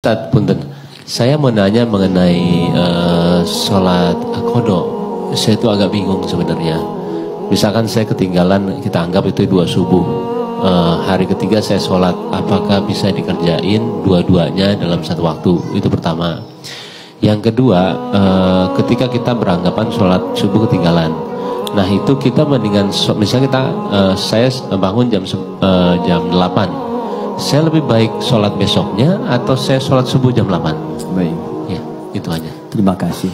Ustaz, punten. Saya mau nanya mengenai sholat qadha. Saya itu agak bingung sebenarnya. Misalkan saya ketinggalan, kita anggap itu 2 subuh. Hari ketiga saya sholat, apakah bisa dikerjain dua-duanya dalam satu waktu? Itu pertama. Yang kedua, ketika kita beranggapan sholat subuh ketinggalan, nah itu kita mendingan, misalnya kita, saya bangun jam 8, saya lebih baik sholat besoknya atau saya sholat subuh jam 8? Baik. Ya, itu aja. Terima kasih.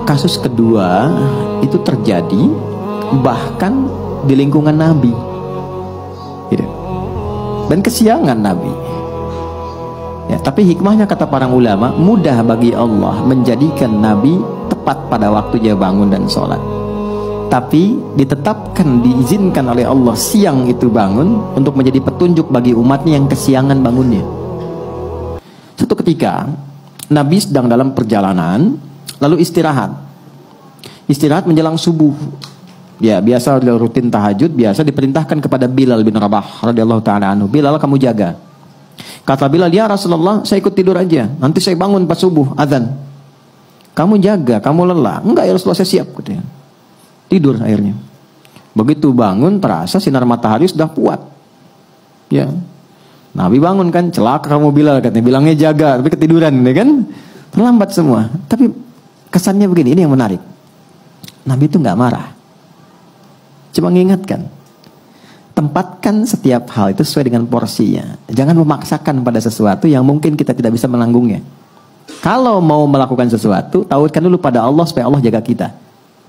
Kasus kedua itu terjadi bahkan di lingkungan Nabi, gitu. Dan kesiangan Nabi. Ya, tapi hikmahnya kata para ulama, mudah bagi Allah menjadikan Nabi tepat pada waktu dia bangun dan sholat. Tapi ditetapkan, diizinkan oleh Allah siang itu bangun untuk menjadi petunjuk bagi umatnya yang kesiangan bangunnya. Suatu ketika Nabi sedang dalam perjalanan, lalu istirahat menjelang subuh. Ya, biasa rutin tahajud, biasa diperintahkan kepada Bilal bin Rabah radhiyallahu taala anhu, Bilal, kamu jaga. Kata Bilal, ya Rasulullah, saya ikut tidur aja, nanti saya bangun pas subuh azan. Kamu jaga, kamu lelah. Enggak ya Rasulullah, saya siap, katanya. Tidur akhirnya. Begitu bangun terasa sinar matahari sudah kuat. Ya. Nabi bangun kan, celaka kamu Bilal, katanya. Bilangnya jaga, tapi ketiduran, ya kan? Terlambat semua. Tapi kesannya begini, ini yang menarik. Nabi itu nggak marah. Cuma mengingatkan. Tempatkan setiap hal itu sesuai dengan porsinya. Jangan memaksakan pada sesuatu yang mungkin kita tidak bisa menanggungnya. Kalau mau melakukan sesuatu, tauhidkan dulu pada Allah supaya Allah jaga kita.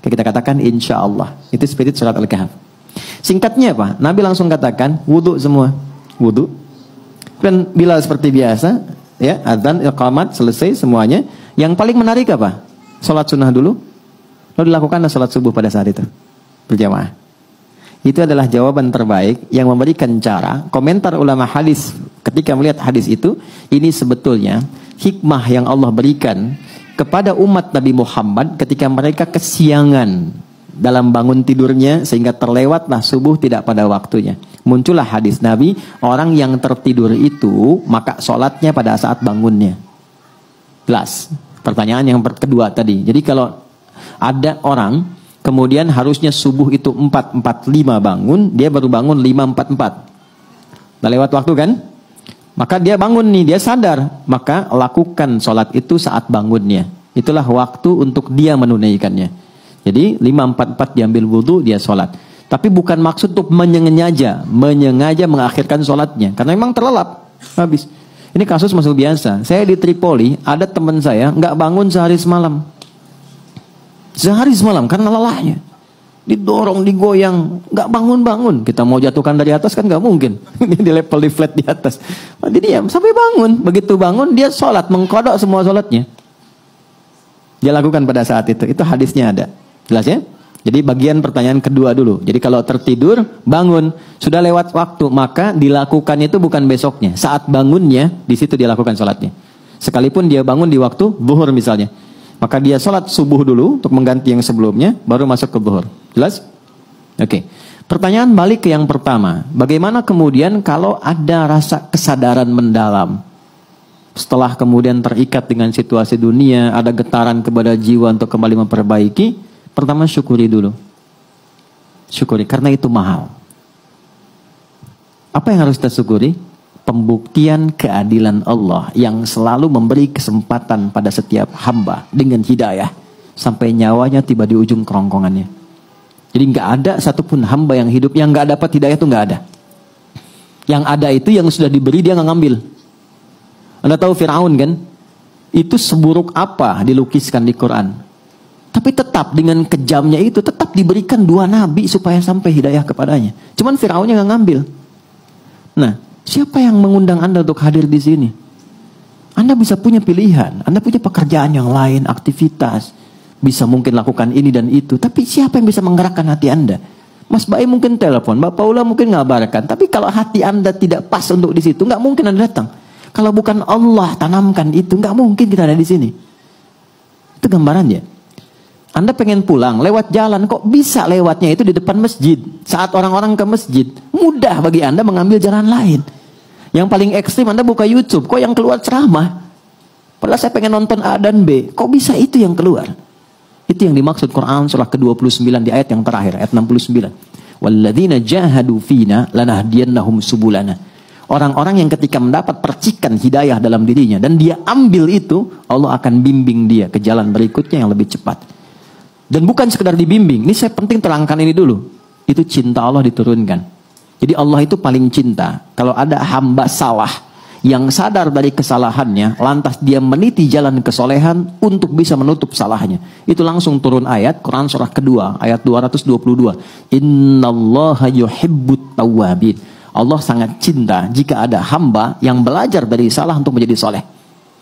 Kayak kita katakan insya Allah. Itu spirit surat Al-Kahf. Singkatnya apa? Nabi langsung katakan wudu semua. Wudu. Dan Bilal seperti biasa, ya, adzan, iqamat, selesai semuanya. Yang paling menarik apa? Salat sunnah dulu. Lalu dilakukanlah salat subuh pada saat itu berjamaah. Itu adalah jawaban terbaik yang memberikan cara. Komentar ulama hadis ketika melihat hadis itu, ini sebetulnya hikmah yang Allah berikan kepada umat Nabi Muhammad ketika mereka kesiangan dalam bangun tidurnya sehingga terlewatlah subuh tidak pada waktunya. Muncullah hadis Nabi, orang yang tertidur itu maka sholatnya pada saat bangunnya. Jelas. Pertanyaan yang kedua tadi. Jadi kalau ada orang kemudian harusnya subuh itu 4.45 bangun, dia baru bangun 5.44. Udah lewat waktu kan? Maka dia bangun nih, dia sadar. Maka lakukan sholat itu saat bangunnya. Itulah waktu untuk dia menunaikannya. Jadi 5.44 diambil wudhu, dia sholat. Tapi bukan maksud untuk menyengaja mengakhirkan sholatnya. Karena memang terlelap, habis. Ini kasus masuk biasa. Saya di Tripoli, ada teman saya nggak bangun sehari semalam. Sehari semalam karena lelahnya. Didorong, digoyang, nggak bangun-bangun. Kita mau jatuhkan dari atas kan nggak mungkin. Di level di flat di atas. Dia diam sampai bangun. Begitu bangun dia sholat, mengkodok semua sholatnya. Dia lakukan pada saat itu. Itu hadisnya ada. Jelas ya? Jadi bagian pertanyaan kedua dulu. Jadi kalau tertidur, bangun, sudah lewat waktu, maka dilakukan itu bukan besoknya. Saat bangunnya, di situ dia lakukan sholatnya. Sekalipun dia bangun di waktu zuhur misalnya. Maka dia sholat subuh dulu untuk mengganti yang sebelumnya, baru masuk ke zuhur. Jelas? Oke. Pertanyaan balik ke yang pertama. Bagaimana kemudian kalau ada rasa kesadaran mendalam? Setelah kemudian terikat dengan situasi dunia, ada getaran kepada jiwa untuk kembali memperbaiki. Pertama syukuri dulu. Syukuri, karena itu mahal. Apa yang harus kita syukuri? Pembuktian keadilan Allah yang selalu memberi kesempatan pada setiap hamba dengan hidayah sampai nyawanya tiba di ujung kerongkongannya. Jadi nggak ada satupun hamba yang hidup yang nggak dapat hidayah, itu nggak ada. Yang ada itu yang sudah diberi dia nggak ngambil. Anda tahu Fir'aun kan? Itu seburuk apa dilukiskan di Quran. Tapi tetap dengan kejamnya itu tetap diberikan 2 nabi supaya sampai hidayah kepadanya. Cuman Fir'aunnya nggak ngambil. Nah, siapa yang mengundang Anda untuk hadir di sini? Anda bisa punya pilihan, Anda punya pekerjaan yang lain, aktivitas, bisa mungkin lakukan ini dan itu. Tapi siapa yang bisa menggerakkan hati Anda? Mas Bae mungkin telepon, Mbak Paula mungkin ngabarkan. Tapi kalau hati Anda tidak pas untuk di situ, nggak mungkin Anda datang. Kalau bukan Allah tanamkan itu, nggak mungkin kita ada di sini. Itu gambarannya. Anda pengen pulang, lewat jalan, kok bisa lewatnya itu di depan masjid. Saat orang-orang ke masjid, mudah bagi Anda mengambil jalan lain. Yang paling ekstrim Anda buka YouTube, kok yang keluar ceramah? Padahal saya pengen nonton A dan B, kok bisa itu yang keluar? Itu yang dimaksud Quran surah ke-29 di ayat yang terakhir, ayat 69. Walladzina jahadu fina lanahdiyannahum subulana. Orang-orang yang ketika mendapat percikan hidayah dalam dirinya dan dia ambil itu, Allah akan bimbing dia ke jalan berikutnya yang lebih cepat. Dan bukan sekedar dibimbing, ini saya penting terangkan ini dulu. Itu cinta Allah diturunkan. Jadi Allah itu paling cinta kalau ada hamba salah yang sadar dari kesalahannya, lantas dia meniti jalan kesolehan untuk bisa menutup salahnya. Itu langsung turun ayat Quran surah kedua ayat 222. Innallaha yuhibbut tawwabin. Allah sangat cinta jika ada hamba yang belajar dari salah untuk menjadi soleh.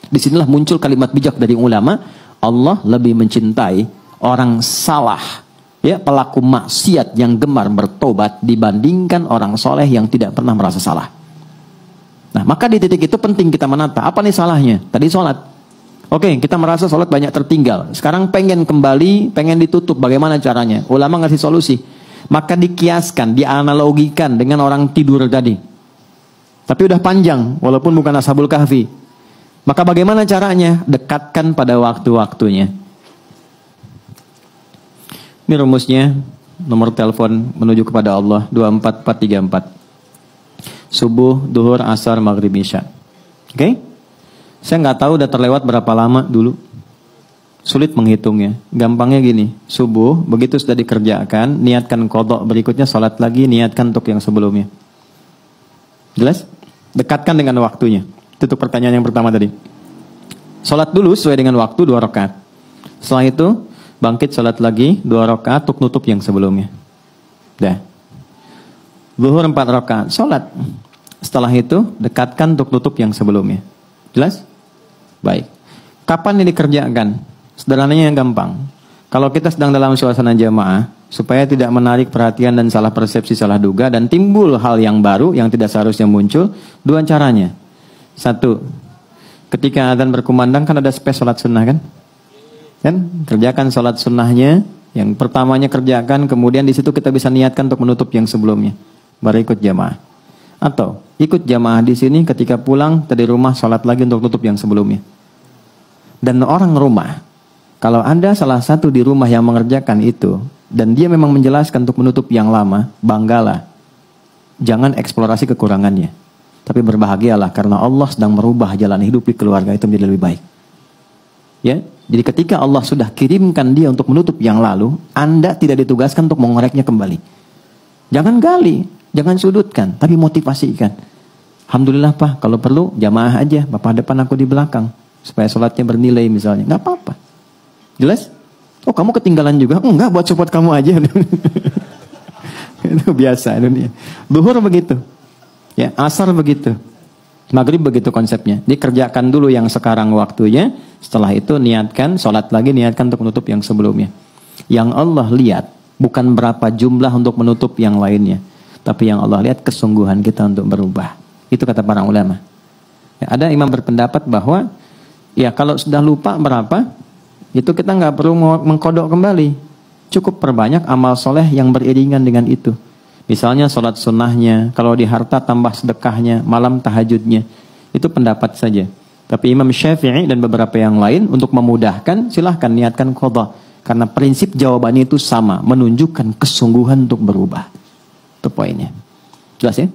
Disinilah muncul kalimat bijak dari ulama. Allah lebih mencintai orang salah, ya, pelaku maksiat yang gemar bertobat dibandingkan orang soleh yang tidak pernah merasa salah. Nah, maka di titik itu penting kita menata. Apa nih salahnya? Tadi sholat. Oke, kita merasa sholat banyak tertinggal. Sekarang pengen kembali, pengen ditutup. Bagaimana caranya? Ulama ngasih solusi. Maka dikiaskan, dianalogikan dengan orang tidur tadi. Tapi udah panjang, walaupun bukan Ashabul Kahfi. Maka bagaimana caranya? Dekatkan pada waktu-waktunya. Ini rumusnya, nomor telepon menuju kepada Allah 24434. Subuh, duhur, asar, maghrib, isya. Oke? Saya nggak tahu udah terlewat berapa lama dulu. Sulit menghitungnya. Gampangnya gini, subuh begitu sudah dikerjakan, niatkan qadha, berikutnya sholat lagi, niatkan untuk yang sebelumnya. Jelas? Dekatkan dengan waktunya. Itu untuk pertanyaan yang pertama tadi. Sholat dulu sesuai dengan waktu 2 rakaat. Setelah itu bangkit salat lagi 2 rakaat untuk nutup yang sebelumnya. Dah. Zuhur 4 rakaat salat. Setelah itu dekatkan untuk nutup yang sebelumnya. Jelas? Baik. Kapan ini dikerjakan? Sederhananya yang gampang. Kalau kita sedang dalam suasana jamaah, supaya tidak menarik perhatian dan salah persepsi, salah duga, dan timbul hal yang baru yang tidak seharusnya muncul, 2 caranya. 1, ketika adzan berkumandang kan ada space salat sunnah kan? Kerjakan sholat sunnahnya. Yang pertamanya kerjakan, kemudian di situ kita bisa niatkan untuk menutup yang sebelumnya, baru ikut jamaah. Atau ikut jamaah di sini, ketika pulang dari rumah sholat lagi untuk tutup yang sebelumnya. Dan orang rumah, kalau ada salah satu di rumah yang mengerjakan itu dan dia memang menjelaskan untuk menutup yang lama, banggalah. Jangan eksplorasi kekurangannya, tapi berbahagialah karena Allah sedang merubah jalan hidup di keluarga itu menjadi lebih baik. Ya, jadi ketika Allah sudah kirimkan dia untuk menutup yang lalu, Anda tidak ditugaskan untuk mengoreknya kembali. Jangan gali, jangan sudutkan, tapi motivasikan. Alhamdulillah Pak, kalau perlu jamaah aja, Bapak depan aku di belakang, supaya sholatnya bernilai misalnya. Nggak apa-apa. Jelas? Oh, kamu ketinggalan juga? Enggak, buat support kamu aja. Itu biasa dunia. Zuhur begitu. Ya, asar begitu. Maghrib begitu konsepnya. Dikerjakan dulu yang sekarang waktunya. Setelah itu niatkan, sholat lagi, niatkan untuk menutup yang sebelumnya. Yang Allah lihat bukan berapa jumlah untuk menutup yang lainnya, tapi yang Allah lihat kesungguhan kita untuk berubah. Itu kata para ulama. Ya, ada imam berpendapat bahwa ya kalau sudah lupa berapa, itu kita nggak perlu mengkodok kembali. Cukup perbanyak amal soleh yang beriringan dengan itu. Misalnya sholat sunnahnya, kalau di harta tambah sedekahnya, malam tahajudnya. Itu pendapat saja. Tapi Imam Syafi'i dan beberapa yang lain untuk memudahkan, silahkan niatkan qadha. Karena prinsip jawabannya itu sama, menunjukkan kesungguhan untuk berubah. Itu poinnya. Jelas ya?